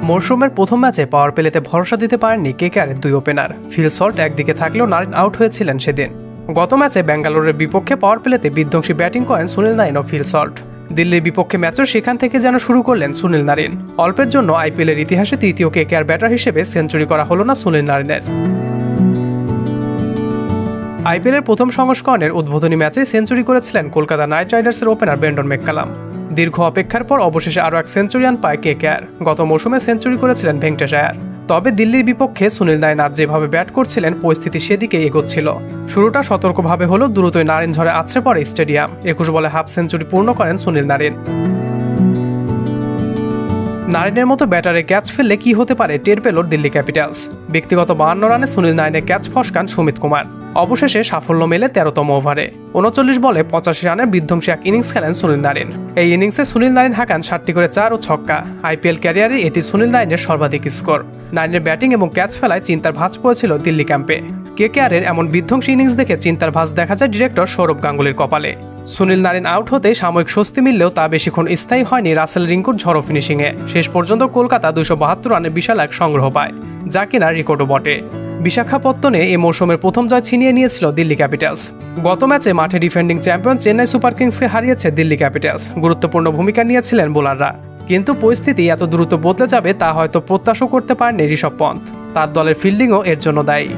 মরশুমের প্রথম ম্যাচে পাওয়ার প্লেতে ভরসা দিতে পারেননি কেকেআরের দুই ওপেনার। ফিল সল্ট একদিকে থাকলেও নারিন আউট হয়েছিলেন সেদিন। গত ম্যাচে ব্যাঙ্গালোরের বিপক্ষে পাওয়ার প্লেতে বিধ্বংসী ব্যাটিং করেন সুনীল নারিন ও ফিল সল্ট। দিল্লির বিপক্ষে ম্যাচও সেখান থেকে যেন শুরু করলেন সুনীল নারিন। অল্পের জন্য আইপিএলের ইতিহাসে তৃতীয় কেকেআর ব্যাটার হিসেবে সেঞ্চুরি করা হলো না সুনীল নারিনের। আইপিএলের প্রথম সংস্করণের উদ্বোধনী ম্যাচে সেঞ্চুরি করেছিলেন কলকাতা নাইট রাইডার্সের ওপেনার ব্রেন্ডন ম্যাককালাম। দীর্ঘ অপেক্ষার পর অবশেষে আরও এক সেঞ্চুরিয়ান পায় কেকেআর। গত মৌসুমে সেঞ্চুরি করেছিলেন ভেঙ্কটেশ আয়ার। তবে দিল্লির বিপক্ষে সুনীল নারিন আজ যেভাবে ব্যাট করছিলেন পরিস্থিতি সেদিকে এগোচ্ছিল। শুরুটা সতর্কভাবে হলো, দ্রুতই নারিন ঝড়ে আছড়ে পড়ে স্টেডিয়াম। 21 বলে হাফ সেঞ্চুরি পূর্ণ করেন সুনীল নারিন। নারিনের মতো ব্যাটারে ক্যাচ ফেললে কি হতে পারে টের পেল দিল্লি ক্যাপিটালস। ব্যক্তিগত 52 রানে সুনীল নারিনের ক্যাচ ফসকান সুমিত কুমার। অবশেষে সাফল্য মেলে 13তম ওভারে। 39 বলে 85 রানের বিধ্বংসী এক ইনিংস খেলেন সুনীল নারিন। এই ইনিংসে সুনীল নারিন হাঁকান 7টি করে 4 ও ছক্কা। আইপিএল ক্যারিয়ারে এটি সুনীল নারিনের সর্বাধিক স্কোর। নারিনের ব্যাটিং এবং ক্যাচ ফেলায় চিন্তার ভাঁজ পড়েছিল দিল্লি ক্যাম্পে। কেকেআরের এমন বিধ্বংসী ইনিংস দেখে চিন্তার ভাঁজ দেখা যায় ডিরেক্টর সৌরভ গাঙ্গুলির কপালে। সুনীল নারিন আউট হতে সাময়িক স্বস্তি মিললেও তা বেশিক্ষণ স্থায়ী হয়নি রাসেল রিঙ্কুর ঝড়ো ফিনিশিংয়ে। শেষ পর্যন্ত কলকাতা 272 রানের বিশাল এক সংগ্রহ পায়, যা কিনা রেকর্ডও বটে। বিশাখাপত্তনে এই মৌসুমের প্রথম জয় ছিনিয়ে নিয়েছিল দিল্লি ক্যাপিটালস। গত ম্যাচে মাঠে ডিফেন্ডিং চ্যাম্পিয়ন চেন্নাই সুপার কিংসকে হারিয়েছে দিল্লি ক্যাপিটালস। গুরুত্বপূর্ণ ভূমিকা নিয়েছিলেন বোলাররা। কিন্তু পরিস্থিতি এত দ্রুত বদলে যাবে তা হয়তো প্রত্যাশাও করতে পারেননি ঋষভ পন্থ। তার দলের ফিল্ডিংও এর জন্য দায়ী।